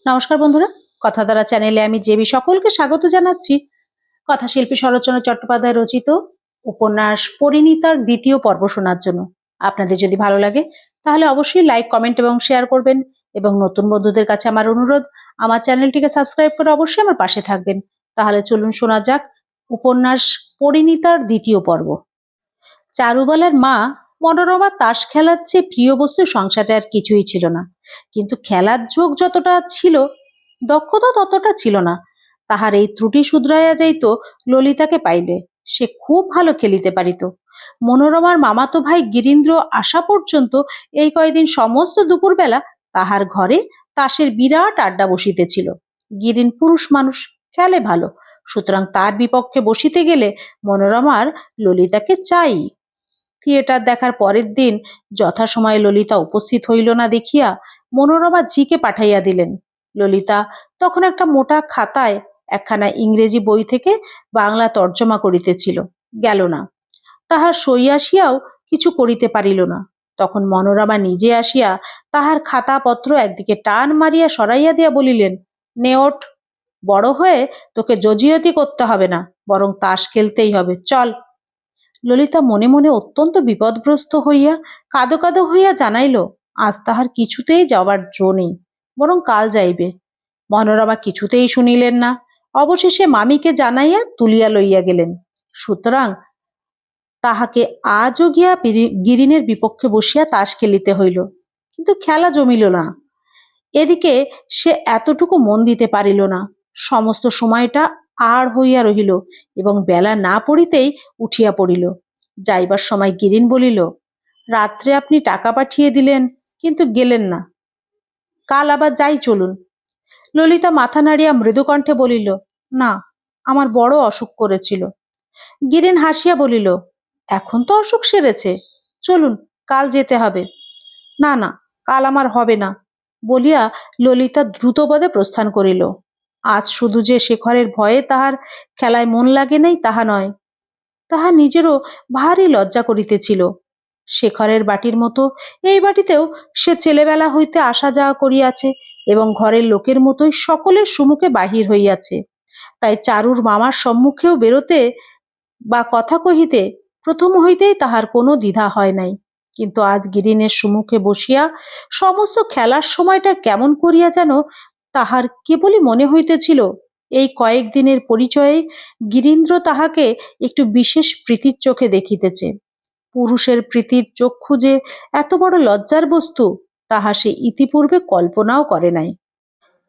নমস্কার বন্ধুরা, কথাধারা চ্যানেলে আমি জেবি সকলকে স্বাগত জানাচ্ছি। কথাশিল্পী শরৎচন্দ্র চট্টোপাধ্যায় রচিত উপন্যাস পরিণীতার দ্বিতীয় পর্ব শোনার জন্য। আপনাদের যদি ভালো লাগে তাহলে অবশ্যই লাইক, কমেন্ট এবং শেয়ার করবেন, এবং নতুন বন্ধুদের কাছে আমার অনুরোধ, আমার চ্যানেলটিকে সাবস্ক্রাইব করে অবশ্যই আমার পাশে থাকবেন। তাহলে চলুন শোনা যাক উপন্যাস পরিণীতার দ্বিতীয় পর্ব। চারুবালার মা মনোরমা তাস খেলার চেয়ে প্রিয় বস্তু সংসারে আর কিছুই ছিল না। কিন্তু খেলার ঝোঁক যতটা ছিল, দক্ষতা ততটা ছিল না। তাহার এই ত্রুটি শুধরাইয়া যাইত ললিতাকে পাইলে। সে খুব ভালো খেলিতে পারিত। মনোরমার মামাতো ভাই গিরীন্দ্র আসা পর্যন্ত এই কয়দিন সমস্ত দুপুরবেলা তাহার ঘরে তাসের বিরাট আড্ডা বসিতেছিল। গিরিন পুরুষ মানুষ, খেলে ভালো, সুতরাং তার বিপক্ষে বসিতে গেলে মনোরমার ললিতাকে চাই। থিয়েটার দেখার পরের দিন যথাসময়ে ললিতা উপস্থিত হইল না দেখিয়া মনোরমা ঝিকে পাঠাইয়া দিলেন। ললিতা তখন একটা মোটা খাতায় একখানা ইংরেজি বই থেকে বাংলা তর্জমা করিতেছিল, গেল না। তাহার সই আসিয়াও কিছু করিতে পারিল না। তখন মনোরমা নিজে আসিয়া তাহার খাতাপত্র একদিকে টান মারিয়া সরাইয়া দিয়া বলিলেন, নে ওঠ, বড় হয়ে তোকে জজিয়তি করতে হবে না, বরং তাস খেলতেই হবে, চল। ললিতা মনে মনে অত্যন্ত বিপদগ্রস্ত হইয়া কাঁদো কাঁদো হইয়া জানাইল, আজ তাহার কিছুতেই যাওয়ার জো নেই, বরং কাল যাইবে। মনোরমা কিছুতেই শুনিলেন না। অবশেষে মামিকে জানাইয়া তুলিয়া লইয়া গেলেন। সুতরাং তাহাকে আজও গিয়া গিরিনের বিপক্ষে বসিয়া তাস খেলিতে হইল, কিন্তু খেলা জমিল না। এদিকে সে এতটুকু মন দিতে পারিল না। সমস্ত সময়টা আর হইয়া রহিল, এবং বেলা না পড়িতেই উঠিয়া পড়িল। যাইবার সময় গিরিন বলিল, রাত্রে আপনি টাকা পাঠিয়ে দিলেন, কিন্তু গেলেন না, কাল আবার যাই চলুন। ললিতা মাথা নাড়িয়া মৃদুকণ্ঠে বলিল, না, আমার বড় অসুখ করেছিল। গিরিন হাসিয়া বলিল, এখন তো অসুখ সেরেছে, চলুন, কাল যেতে হবে। না না, কাল আমার হবে না, বলিয়া ললিতা দ্রুতপদে প্রস্থান করিল। আজ শুধু যে শেখরের ভয়ে তাহার খেলায় মন লাগে নাই তাহা নয়, তাহা নিজেরও ভারী লজ্জা করিতেছিল। শেখরের বাটির মতো এই বাটিতেও সে ছেলেবেলা হইতে আসা যাওয়া করিয়াছে, এবং ঘরের লোকের মতোই সকলের সম্মুখে বাহির হইয়াছে। তাই চারুর মামার সম্মুখেও বেরোতে বা কথা কহিতে প্রথম হইতেই তাহার কোনো দ্বিধা হয় নাই। কিন্তু আজ গিরিনের সম্মুখে বসিয়া সমস্ত খেলার সময়টা কেমন করিয়া যেন তাহার কেবলই মনে হইতেছিল, এই কয়েকদিনের পরিচয়ে গিরীন্দ্র তাহাকে একটু বিশেষ প্রীতির চোখে দেখিতেছে। পুরুষের প্রীতির চক্ষু যে এত বড় লজ্জার বস্তু, তাহা সে ইতিপূর্বে কল্পনাও করে নাই।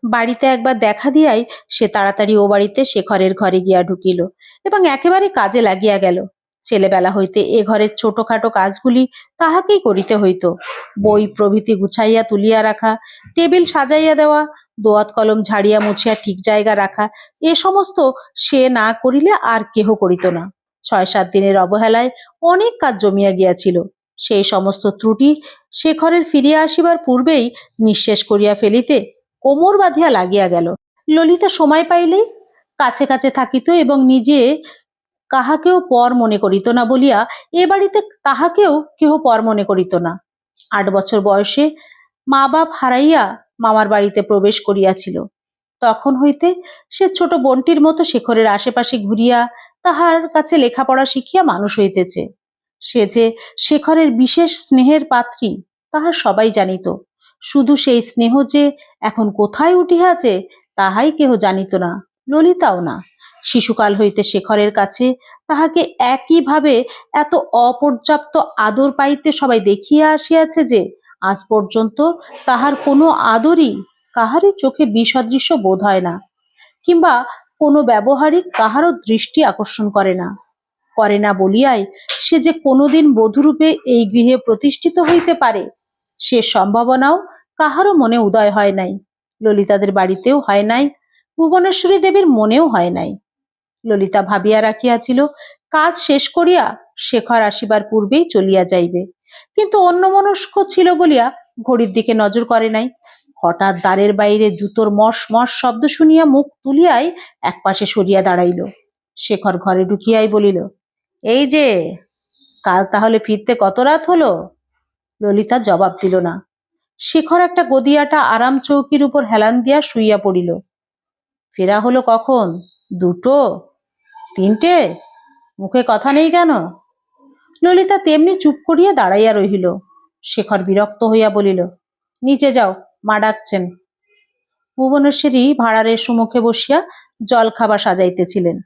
বাড়িতে একবার দেখা দিয়াই সে তাড়াতাড়ি ও বাড়িতে শেখরের ঘরে গিয়া ঢুকিল, এবং একেবারে কাজে লাগিয়া গেল। ছেলেবেলা হইতে এ ঘরের ছোটখাটো কাজগুলি তাহাকেই করিতে হইত। বই প্রভৃতি গুছাইয়া তুলিয়া রাখা, টেবিল সাজাইয়া দেওয়া, দোয়াত কলম ঝাড়িয়া মুছিয়া ঠিক জায়গা রাখা, এ সমস্ত সে না করিলে আর কেহ করিত না। 6-7 দিনের অবহেলায় অনেক কাজ জমিয়া গিয়াছিল। সেই সমস্ত ত্রুটি শেখরের ফিরিয়া আসিবার পূর্বেই নিঃশেষ করিয়া ফেলিতে কোমর বাঁধিয়া লাগিয়া গেল। ললিতা সময় পাইলেই কাছে কাছে থাকিত, এবং নিজে কাহাকেও পর মনে করিত না বলিয়া এ বাড়িতে তাহাকেও কেহ পর মনে করিত না। 8 বছর বয়সে মা বাপ হারাইয়া মামার বাড়িতে প্রবেশ করিয়াছিল। তখন হইতে সে ছোট বোনটির মতো শেখরের আশেপাশে ঘুরিয়া তাহার কাছে লেখাপড়া শিখিয়া মানুষ হইতেছে। সে যে শেখরের বিশেষ স্নেহের পাত্রী তাহা সবাই জানিত। শুধু সেই স্নেহ যে এখন কোথায় উঠিয়াছে তাহাই কেহ জানিত না, ললিতাও না। শিশুকাল হইতে শেখরের কাছে তাহাকে একইভাবে এত অপর্যাপ্ত আদর পাইতে সবাই দেখিয়া আসিয়াছে যে আজ পর্যন্ত তাহার কোনো আদরই কাহারই চোখে বিসদৃশ্য বোধ হয় না, কিংবা কোনো ব্যবহারিক কাহারও দৃষ্টি আকর্ষণ করে না বলিয়াই সে যে কোনোদিন বধূরূপে এই গৃহে প্রতিষ্ঠিত হইতে পারে সে সম্ভাবনাও কাহারও মনে উদয় হয় নাই। ললিতাদের বাড়িতেও হয় নাই, ভুবনেশ্বরী দেবীর মনেও হয় নাই। ললিতা ভাবিয়া রাখিয়াছিল কাজ শেষ করিয়া শেখর আসিবার পূর্বেই চলিয়া যাইবে, কিন্তু অন্যমনস্ক ছিল বলিয়া ঘড়ির দিকে নজর করে নাই। হঠাৎ দ্বারের বাইরে জুতোর মশ মশ শব্দ শুনিয়া মুখ তুলিয়াই একপাশে সরিয়া দাঁড়াইল। শেখর ঘরে ঢুকিয়াই বলিল, এই যে, কাল তাহলে ফিরতে কত রাত হলো? ললিতা জবাব দিল না। শেখর একটা গদিয়াটা আরাম চৌকির উপর হেলান দিয়া শুইয়া পড়িল। ফেরা হলো কখন? 2টো? 3টে? মুখে কথা নেই কেন? ললিতা তেমনি চুপ করিয়া দাঁড়াইয়া রহিল। শেখর বিরক্ত হইয়া বলিল, নিচে যাও, মা ডাকছেন। ভুবনেশ্বরী ভাঁড়ারের সম্মুখে বসিয়া জল খাবার সাজাইতেছিলেন।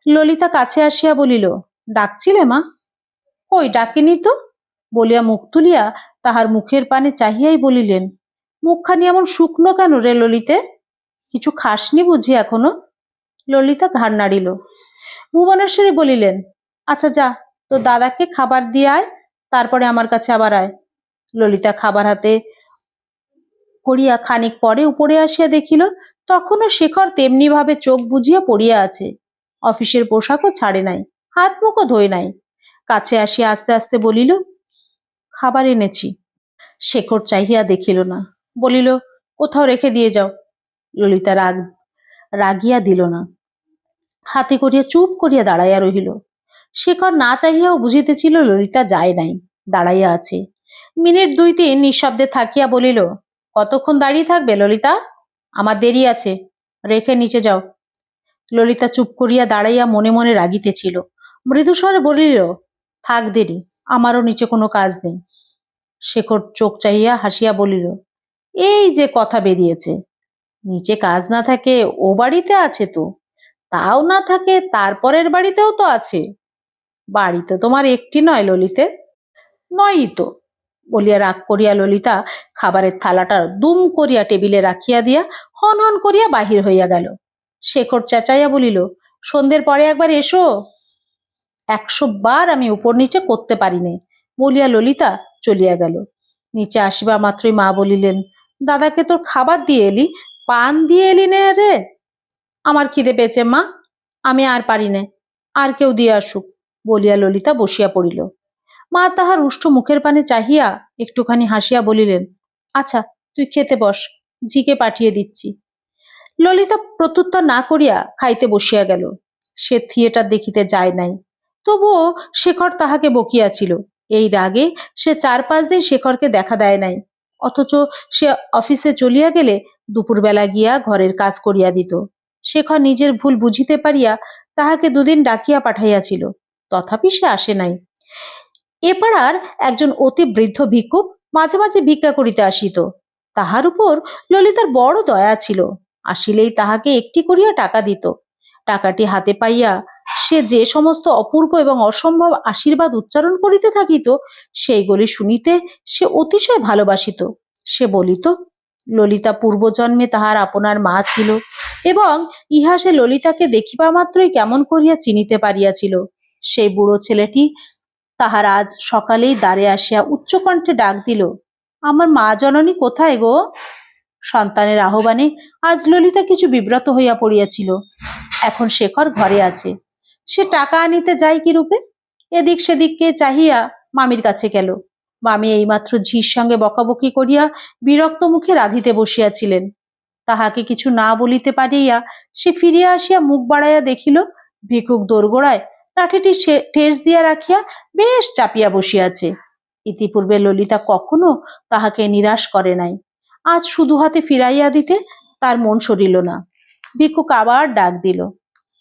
ললিতা কাছে আসিয়া বলিল, ডাকছিলে মা? কই, ডাকিনি তো, বলিয়া মুখ তুলিয়া তাহার মুখের পানে চাহিয়াই বলিলেন, মুখখানি এমন শুকনো কেন রে ললিতে? কিছু খাসনি বুঝি এখনো? ললিতা ঘাড় নাড়িল। ভুবনেশ্বরী বলিলেন, আচ্ছা যা, তোর দাদাকে খাবার দিয়ে আয়, তারপরে আমার কাছে আবার আয়। ললিতা খাবার হাতে করিয়া খানিক পরে উপরে আসিয়া দেখিল তখনও শেখর তেমনি ভাবে চোখ বুজিয়া পড়িয়া আছে। অফিসের পোশাকও ছাড়ে নাই, হাত মুখও ধোয় নাই। কাছে আসিয়া আস্তে আস্তে বলিল, খাবার এনেছি। শেখর চাহিয়া দেখিল না, বলিল, কোথাও রেখে দিয়ে যাও। ললিতা রাগিয়া দিল না, হাতে করিয়া চুপ করিয়া দাঁড়াইয়া রহিল। শেখর না চাহিয়াও বুঝিতেছিল ললিতা যায় নাই, দাঁড়াইয়া আছে। মিনিট 2-3 নিঃশব্দে থাকিয়া বলিল, কতক্ষণ দাঁড়িয়ে থাকবে ললিতা? আমার দেরি আছে, রেখে নিচে যাও। ললিতা চুপ করিয়া দাঁড়াইয়া মনে মনে রাগিতেছিল। মৃদুস্বরে বলিল, থাক দেরি, আমারও নিচে কোনো কাজ নেই। শেখর চোখ চাহিয়া হাসিয়া বলিল, এই যে কথা বেরিয়েছে, নিচে কাজ না থাকে ও বাড়িতে আছে তো, তাও না থাকে তারপরের বাড়িতেও তো আছে। বাড়ি তো তোমার একটি নয় ললিতে। নয়ই তো, বলিয়া রাগ করিয়া ললিতা খাবারের থালাটা দুম করিয়া টেবিলে রাখিয়া দিয়া হন হন করিয়া বাহির হইয়া গেল। শেখর চেঁচাইয়া বলিল, সন্ধ্যের পরে একবার এসো। 100 বার আমি উপর নিচে করতে পারি নে, বলিয়া ললিতা চলিয়া গেল। নিচে আসিবা মাত্রই মা বলিলেন, দাদাকে তোর খাবার দিয়ে এলি, পান দিয়ে এলি নে রে? আমার খিদে পেয়েছে মা, আমি আর পারি নে, আর কেউ দিয়ে আসুক, বলিয়া ললিতা বসিয়া পড়িল। মা তাহার রুষ্ট মুখের পানে চাহিয়া একটুখানি হাসিয়া বলিলেন, আচ্ছা তুই খেতে বস, ঝিকে পাঠিয়ে দিচ্ছি। ললিতা প্রত্যুত্তর না করিয়া খাইতে বসিয়া গেল। সে থিয়েটার দেখিতে যায় নাই, তবুও শেখর তাহাকে বকিয়াছিল। এই রাগে সে 4-5 দিন শেখরকে দেখা দেয় নাই, অথচ সে অফিসে চলিয়া গেলে দুপুরবেলা গিয়া ঘরের কাজ করিয়া দিত। শেখর নিজের ভুল বুঝিতে পারিয়া তাহাকে 2 দিন ডাকিয়া পাঠাইয়াছিল, তথাপি সে আসে নাই। এ পাড়ার একজন অতি বৃদ্ধ ভিক্ষুক মাঝে মাঝে ভিক্ষা করিতে আসিত। তাহার উপর ললিতার বড় দয়া ছিল, আসিলেই তাহাকে একটি করিয়া টাকা দিত। টাকাটি হাতে পাইয়া সে যে সমস্ত অপূর্ব এবং অসম্ভব আশীর্বাদ উচ্চারণ করিতে থাকিত, সেইগুলি শুনিতে সে অতিশয় ভালোবাসিত। সে বলিত, ললিতা পূর্বজন্মে তাহার আপনার মা ছিল এবং ইহা সে ললিতাকে দেখিবা মাত্রই কেমন করিয়া চিনিতে পারিয়াছিল। সেই বুড়ো ছেলেটি তাহার আজ সকালেই দ্বারে আসিয়া উচ্চকণ্ঠে ডাক দিল, আমার মা জননী কোথায় গো? সন্তানের আহ্বানে আজ ললিতা কিছু বিব্রত হইয়া পড়িয়াছিল। এখন শেখর ঘরে আছে, সে টাকা আনিতে যায় কি রূপে? এদিক সেদিককে চাহিয়া মামির কাছে গেল। মামি এইমাত্র ঝির সঙ্গে বকাবকি করিয়া বিরক্ত মুখে রাঁধিতে বসিয়াছিলেন। তাহাকে কিছু না বলিতে পারিয়া সে ফিরিয়া আসিয়া মুখ বাড়াইয়া দেখিল ভিক্ষুক দোরগোড়ায় লাঠিটি ঠেস দিয়া রাখিয়া বেশ চাপিয়া বসিয়াছে। ইতিপূর্বে ললিতা কখনো তাহাকে নিরাশ করে নাই, আজ শুধু হাতে ফিরাইয়া দিতে তার মন সরিল না। ভিক্ষুক আবার ডাক দিল।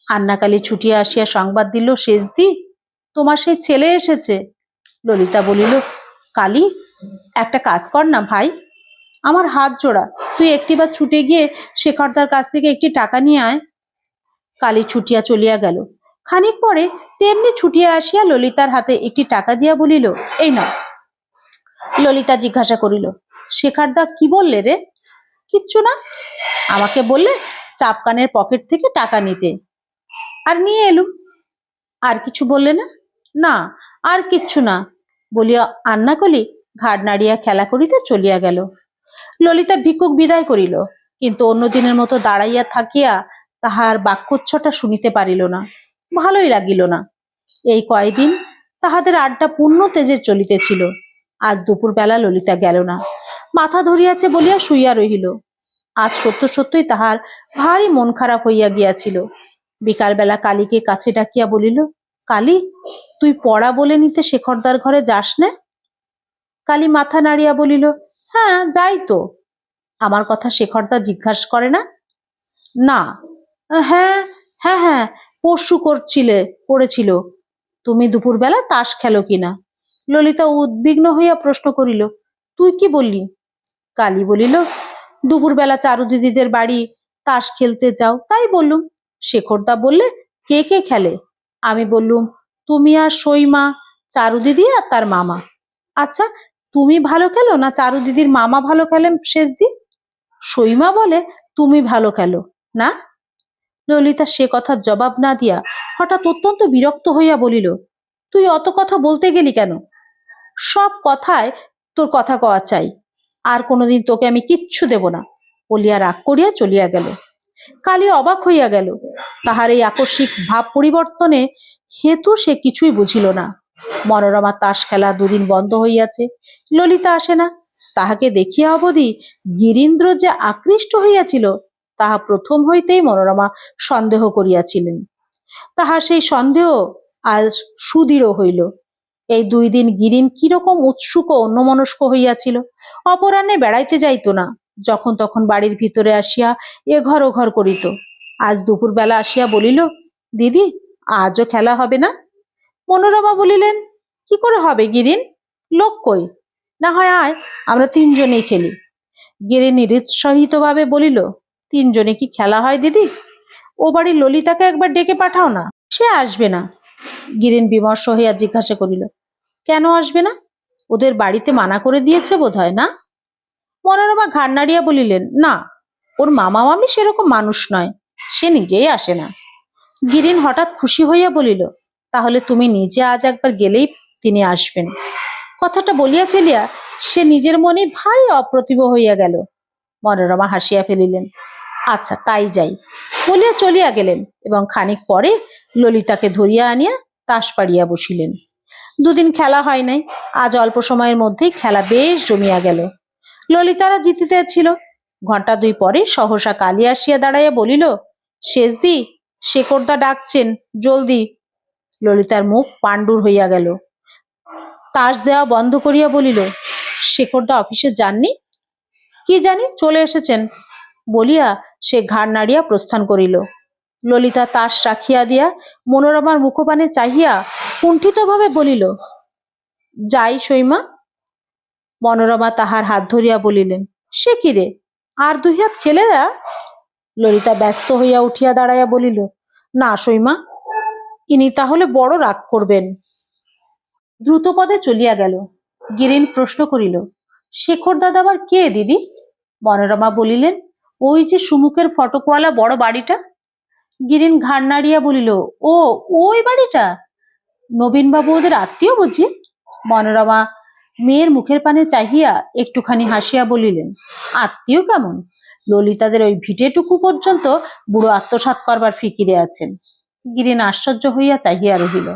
আন্নাকালী ছুটিয়া আসিয়া সংবাদ দিল, শেষদি, তোমার সেই ছেলে এসেছে। ললিতা বলিল, কালী, একটা কাজ কর না ভাই, আমার হাত জোড়া, তুই একটিবার ছুটে গিয়ে শেখরদার কাছ থেকে একটি টাকা নিয়ে আয়। কালী ছুটিয়া চলিয়া গেল। খানিক পরে তেমনি ছুটিয়া আসিয়া ললিতার হাতে একটি টাকা দিয়া বলিল, এই নাও। ললিতা জিজ্ঞাসা করিল, শেখরদা কি বললে রে? কিচ্ছু না, আমাকে বললে চাপকানের পকেট থেকে টাকা নিতে, আর নিয়ে এলুম। আর কিছু বললে না? না, আর কিচ্ছু না, বলিয়া আন্নাকলি ঘাড় নাড়িয়া খেলা করিতে চলিয়া গেল। ললিতা ভিক্ষুক বিদায় করিল, কিন্তু অন্যদিনের মতো দাঁড়াইয়া থাকিয়া তাহার বাক্যোচ্ছটা শুনিতে পারিল না, ভালোই লাগিল না। এই কয়দিন তাহাদের আড্ডা পূর্ণ তেজে চলিতেছিল। আজ দুপুরবেলা ললিতা গেল না, মাথা ধরিয়াছে বলিয়া শুইয়া রহিল। আজ সত্য সত্যই তাহার ভারী মন খারাপ হইয়া গিয়াছিল। বিকালবেলা কালীকে কাছে ডাকিয়া বলিল, কালী, তুই পড়া বলে নিতে শেখরদার ঘরে যাস না? কালী মাথা নাড়িয়া বলিল, হ্যাঁ যাই তো। আমার কথা শেখরদা জিজ্ঞাসা করে না? না। হ্যাঁ, হ্যাঁ হ্যাঁ, পরশু করেছিল। তুমি দুপুরবেলা তাস খেলো কিনা? ললিতা উদ্বিগ্ন হইয়া প্রশ্ন করিল। তুই কি বললি? কালী বলিল, দুপুরবেলা চারু দিদিদের বাড়ি তাস খেলতে যাও, তাই বললুম। শেখরদা বললে, কে কে খেলে? আমি বললুম, তুমি আর সইমা, চারু দিদি আর তার মামা। আচ্ছা, তুমি ভালো খেলো না চারু দিদির মামা ভালো খেলেন শেষদি? সইমা বলে, তুমি ভালো খেলো না। ললিতা সে কথার জবাব না দিয়া হঠাৎ অত্যন্ত বিরক্ত হইয়া বলিল, তুই অত কথা বলতে গেলি কেন? সব কথায় তোর কথা কওয়া চাই, আর কোনোদিন তোকে আমি কিচ্ছু দেব না, বলিয়া রাগ করিয়া চলিয়া গেল। কালী অবাক হইয়া গেল। তাহার এই আকস্মিক ভাব পরিবর্তনে হেতু সে কিছুই বুঝিল না। মনোরমা তাস খেলা দুদিন বন্ধ হইয়াছে, ললিতা আসে না। তাহাকে দেখিয়া অবধি গিরীন্দ্র যে আকৃষ্ট হইয়াছিল তাহা প্রথম হইতেই মনোরমা সন্দেহ করিয়াছিলেন। তাহার সেই সন্দেহ আজ সুদৃঢ় হইল। এই 2 দিন গিরিন কিরকম উৎসুক ও অন্যমনস্ক হইয়াছিল। অপরাহ্নে বেড়াইতে যাইত না, যখন তখন বাড়ির ভিতরে আসিয়া এঘর ওঘর করিত। আজ দুপুরবেলা আসিয়া বলিল, দিদি আজও খেলা হবে না? মনোরমা বলিলেন, কি করে হবে গিরিন, লোক কই? না হয় আয়, আমরা 3জনেই খেলি। গিরিন নিরুৎসাহিত ভাবে বলিল, 3জনে কি খেলা হয় দিদি? ও বাড়ির ললিতাকে একবার ডেকে পাঠাও না। সে আসবে না। গিরিন বিমর্ষ হইয়া জিজ্ঞাসা করিল, কেন আসবে না? ওদের বাড়িতে মানা করে দিয়েছে বোধ হয়, না? মনোরমা ঘাড় নাড়িয়া বলিলেন, না, ওর মামা মামি সেরকম মানুষ নয়, সে নিজেই আসে না। গিরিন হঠাৎ খুশি হইয়া বলিল, তাহলে তুমি নিজে আজ একবার গেলেই তিনি আসবেন। কথাটা বলিয়া ফেলিয়া সে নিজের মনে ভারী অপ্রতিভ হইয়া গেল। মনোরমা হাসিয়া ফেলিলেন, আচ্ছা তাই যাই, বলিয়া চলিয়া গেলেন এবং খানিক পরে ললিতাকে ধরিয়া আনিয়া তাস পাড়িয়া বসিলেন। 2 দিন খেলা হয় নাই, আজ অল্প সময়ের মধ্যেই খেলা বেশ জমিয়া গেল। ললিতারা জিতিতেছিল। ঘণ্টা 2 পরে সহসা কালী আসিয়া দাঁড়াইয়া বলিল, শেষদি, শেখরদা ডাকছেন, জলদি। ললিতার মুখ পাণ্ডুর হইয়া গেল। তাস দেওয়া বন্ধ করিয়া বলিল, শেখরদা অফিসে যাননি? কি জানি, চলে এসেছেন, বলিয়া সে ঘাড় নাড়িয়া প্রস্থান করিল। ললিতা তাস রাখিয়া দিয়া মনোরমার মুখপানে চাহিয়া কুণ্ঠিতভাবে বলিল, যাই সইমা। মনোরমা তাহার হাত ধরিয়া বলিলেন, সে কি রে, আর 2 হাত খেলে যা। ললিতা ব্যস্ত হইয়া উঠিয়া দাঁড়াইয়া বলিল, না সইমা, ইনি তাহলে বড় রাগ করবেন। দ্রুতপদে চলিয়া গেল। গিরিন প্রশ্ন করিল, শেখর দাদা আবার কে দিদি? মনোরমা বলিলেন, ওই যে সুমুখের ফটকওয়ালা বড় বাড়িটা। গিরিন ঘাড় নাড়িয়া বলিল, ও, ওই বাড়িটা? নবীনবাবু ওদের আত্মীয় বুঝি? মনোরমা মেয়ের মুখের পানে চাহিয়া একটুখানি হাসিয়া বলিলেন, আত্মীয় কেমন, ললিতাদের ওই ভিটেটুকু পর্যন্ত বুড়ো আত্মসাৎ করবার ফিকিরে আছেন। গিরিন আশ্চর্য হইয়া চাহিয়া রহিল।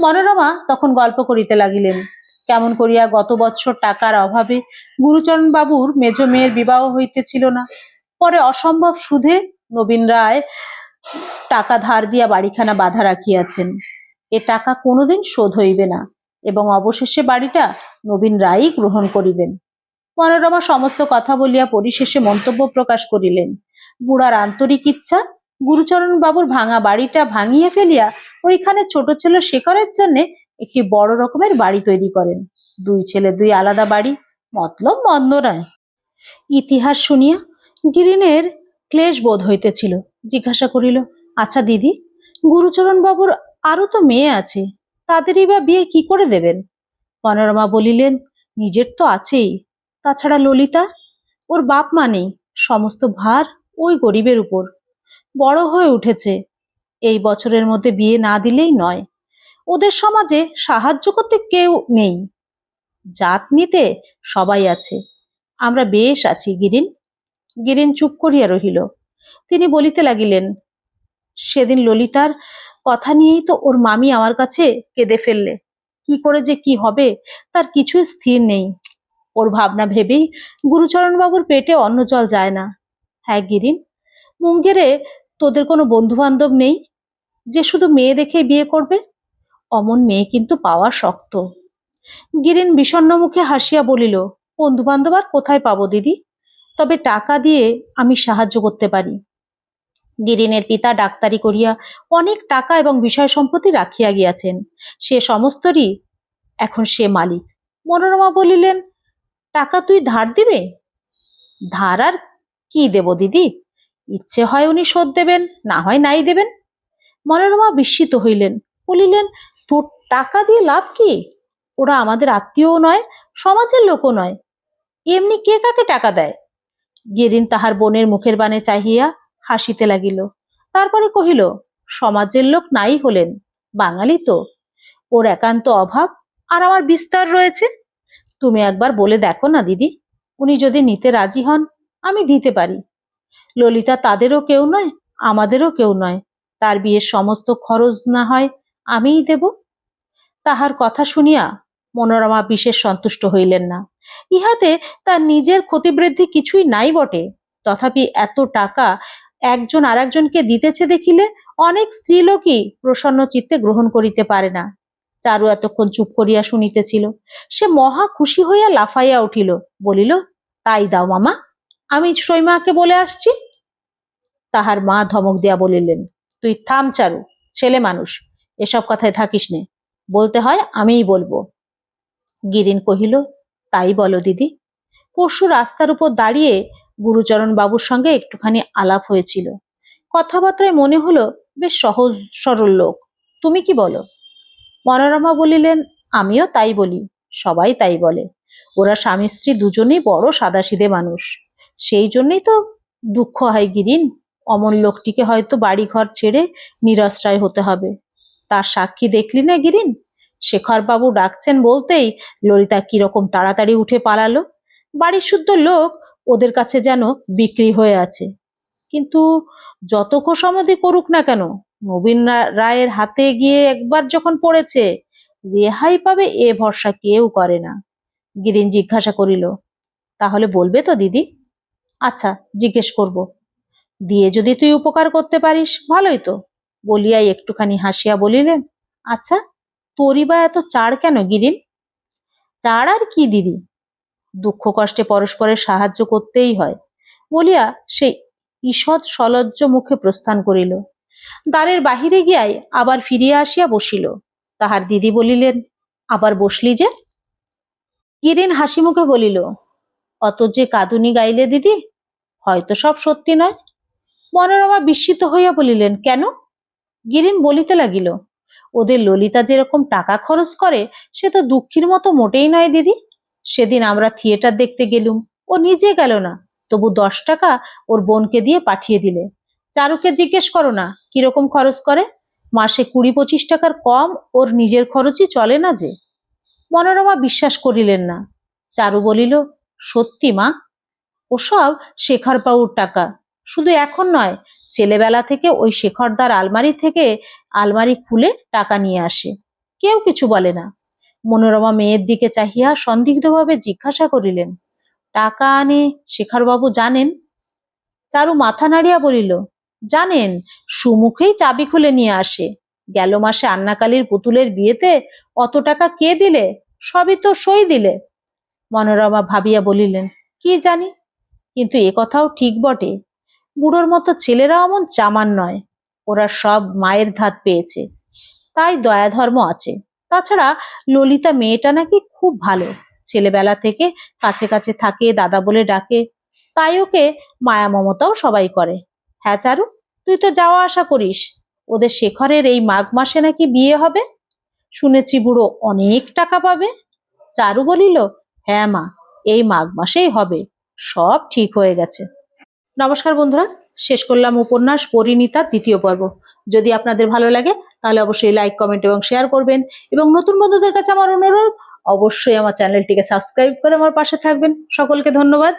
মনোরমা তখন গল্প করিতে লাগিলেন, কেমন করিয়া গত বৎসর টাকার অভাবে গুরুচরণ বাবুর মেজ মেয়ের বিবাহ হইতেছিল না, পরে অসম্ভব সুদে নবীন রায় টাকা ধার দিয়া বাড়িখানা বাঁধা রাখিয়াছেন। এ টাকা কোনোদিন শোধ হইবে না এবং অবশেষে বাড়িটা নবীন রায়ই গ্রহণ করিবেন। মনোরমা সমস্ত কথা বলিয়া পরিশেষে মন্তব্য প্রকাশ করিলেন, বুড়ার আন্তরিক ইচ্ছা গুরুচরণ বাবুর ভাঙা বাড়িটা ভাঙিয়ে ফেলিয়া ওইখানে ছোট ছেলে শেখরের জন্য একটি বড় রকমের বাড়ি তৈরি করেন। 2 ছেলে 2 আলাদা বাড়ি, মতলব মন্দ নয়। ইতিহাস শুনিয়া গিরিনের ক্লেশ বোধ হইতেছিল। জিজ্ঞাসা করিল, আচ্ছা দিদি, গুরুচরণ বাবুর আরো তো মেয়ে আছে, তাদেরই বা বিয়ে কি করে দেবেন? মনোরমা বলিলেন, নিজের তো আছেই, তাছাড়া ললিতা, ওর বাপ মা নেই, সমস্ত ভার ওই গরিবের উপর। বড় হয়ে উঠেছে, এই বছরের মধ্যে বিয়ে না দিলেই নয়। ওদের সমাজে সাহায্য করতে কেউ নেই, জাত নিতে সবাই আছে, আমরা বেশ আছি গিরিন। গিরিন চুপ করিয়া রহিল। তিনি বলিতে লাগিলেন, সেদিন ললিতার কথা নিয়েই তো ওর মামি আমার কাছে কেঁদে ফেললে। কি করে যে কি হবে তার কিছু স্থির নেই। ওর ভাবনা ভেবেই গুরুচরণ বাবুর পেটে অন্ন জল যায় না। হ্যাঁ গিরিন, মুঙ্গেরে তোদের কোনো বন্ধু বান্ধব নেই যে শুধু মেয়ে দেখে বিয়ে করবে? অমন মেয়ে কিন্তু পাওয়া শক্ত। গিরিন বিষণ্ণ মুখে হাসিয়া বলিল, বন্ধু বান্ধব আর কোথায় পাবো দিদি? তবে টাকা দিয়ে আমি সাহায্য করতে পারি। গিরিনের পিতা ডাক্তারি করিয়া অনেক টাকা এবং বিষয় সম্পত্তি রাখিয়া গিয়াছেন, সে সমস্তরই এখন সে মালিক। মনোরমা বলিলেন, টাকা তুই ধার দিবে? ধার আর কি দেব দিদি? ইচ্ছে হয় উনি শোধ দেবেন, না হয় নাই দেবেন। মনোরমা বিস্মিত হইলেন, বলিলেন, তোর টাকা দিয়ে লাভ কি? ওরা আমাদের আত্মীয়ও নয়, সমাজের লোকও নয়, এমনি কে কাকে টাকা দেয়? গিরিন তাহার বোনের মুখের বাণে চাহিয়া হাসিতে লাগিল, তারপরে কহিল, সমাজের লোক নাই হলেন, বাঙালি তো, ওর একান্ত অভাব আর আমার বিস্তার রয়েছে। তুমি একবার বলে দেখো না দিদি, উনি যদি নিতে রাজি হন আমি দিতে পারি। ললিতা তাদেরও কেউ নয়, আমাদেরও কেউ নয়, তার বিয়ের সমস্ত খরচ না হয় আমিই দেব। তাহার কথা শুনিয়া মনোরমা বিশেষ সন্তুষ্ট হইলেন না। ইহাতে তার নিজের ক্ষতিবৃদ্ধি কিছুই নাই বটে, তথাপি এত টাকা একজন আর একজনকে দিতেছে দেখিলে অনেক স্ত্রীলোকই প্রসন্ন চিত্তে গ্রহণ করিতে পারে না। চারু এতক্ষণ চুপ করিয়া শুনিতেছিল, সে মহা খুশি হইয়া লাফাইয়া উঠিল, বলিল, তাই দাও মামা, আমি সৈমাকে বলে আসছি। তাহার মা ধমক দিয়া বলিলেন, তুই থাম চারু, ছেলে মানুষ, এসব কথায় থাকিস নে, বলতে হয় আমিই বলবো। গিরিন কহিল, তাই বলো দিদি। পরশু রাস্তার উপর দাঁড়িয়ে গুরুচরণ বাবুর সঙ্গে একটুখানি আলাপ হয়েছিল, কথাবার্তায় মনে হলো বেশ সহজ সরল লোক। তুমি কি বলো? মনোরমা বলিলেন, আমিও তাই বলি, সবাই তাই বলে। ওরা স্বামী স্ত্রী দুজনেই বড় সাদাসিধে মানুষ, সেই জন্যই তো দুঃখ হয় গিরিন, অমন লোকটিকে হয়তো বাড়ি ঘর ছেড়ে নিরাশ্রয় হতে হবে। তার সাক্ষী দেখলি না গিরিন? শেখরবাবু ডাকছেন বলতেই ললিতা কিরকম তাড়াতাড়ি উঠে পালালো। বাড়ির শুদ্ধ লোক ওদের কাছে যেন বিক্রি হয়ে আছে। কিন্তু যত খোশামদি করুক না কেন, নবীন রায়ের হাতে গিয়ে একবার যখন পড়েছে, রেহাই পাবে এ ভরসা কেউ করে না। গিরিন জিজ্ঞাসা করিল, তাহলে বলবে তো দিদি? আচ্ছা, জিজ্ঞেস করব। দিয়ে যদি তুই উপকার করতে পারিস ভালোই তো, বলিয়াই একটুখানি হাসিয়া বলিলেন, আচ্ছা, তোরই বা এত চাড় কেন গিরিন? চাড় আর কি দিদি, দুঃখ কষ্টে পরস্পরের সাহায্য করতেই হয়, বলিয়া সেই ঈষৎ সলজ্জ মুখে প্রস্থান করিল। দ্বারের বাহিরে গিয়াই আবার ফিরিয়া আসিয়া বসিল। তাহার দিদি বলিলেন, আবার বসলি যে? গিরিন হাসি মুখে বলিল, অত যে কাঁদুনি গাইলে দিদি, হয়তো সব সত্যি নয়। মনোরমা বিস্মিত হইয়া বলিলেন, কেন? গিরিন বলিতে লাগিল, ওদের ললিতা যেরকম টাকা খরচ করে সে তো দুঃখীর মতো মোটেই নয় দিদি। সেদিন আমরা থিয়েটার দেখতে গেলুম, ও নিজে গেল না, তবু 10 টাকা ওর বোনকে দিয়ে পাঠিয়ে দিলে। চারুকে জিজ্ঞেস করো না কিরকম খরচ করে, মাসে 20-25 টাকার কম ওর নিজের খরচই চলে না যে। মনোরমা বিশ্বাস করিলেন না। চারু বলিল, সত্যি মা? ওসব শেখর বাবুর টাকা, শুধু এখন নয়, ছেলেবেলা থেকে ওই শেখরদার আলমারি থেকে আলমারি খুলে টাকা নিয়ে আসে, কেউ কিছু বলে না। মনোরমা মেয়ের দিকে চাহিয়া সন্দিগ্ধভাবে জিজ্ঞাসা করিলেন, টাকা আনে শেখরবাবু জানেন? চারু মাথা নাড়িয়া বলিল, জানেন, সুমুখেই চাবি খুলে নিয়ে আসে। গেল মাসে আন্নাকালীর পুতুলের বিয়েতে অত টাকা কে দিলে? সবই তো সই দিলে। মনোরমা ভাবিয়া বলিলেন, কি জানি, কিন্তু এ কথাও ঠিক বটে, বুড়োর মতো ছেলেরা অমন চামান নয়, ওরা সব মায়ের ধাত পেয়েছে, তাই দয়া ধর্ম আছে। তাছাড়া ললিতা মেয়েটা নাকি খুব ভালো, ছেলেবেলা থেকে কাছে কাছে থাকে, দাদা বলে ডাকে, তাই ওকে মায়া মমতাও সবাই করে। হ্যাঁ চারু, তুই তো যাওয়া আসা করিস, ওদের শেখরের এই মাঘ মাসে নাকি বিয়ে হবে, শুনেছি বুড়ো অনেক টাকা পাবে। চারু বলিল, হ্যাঁ মা, এই মাঘ মাসেই হবে, সব ঠিক হয়ে গেছে। নমস্কার বন্ধুরা, শেষ করলাম উপন্যাস পরিণীতার 2য় পর্ব। যদি আপনাদের ভালো লাগে তাহলে অবশ্যই লাইক, কমেন্ট এবং শেয়ার করবেন, এবং নতুন বন্ধুদের কাছে আমার অনুরোধ, অবশ্যই আমার চ্যানেলটিকে সাবস্ক্রাইব করে আমার পাশে থাকবেন। সকলকে ধন্যবাদ।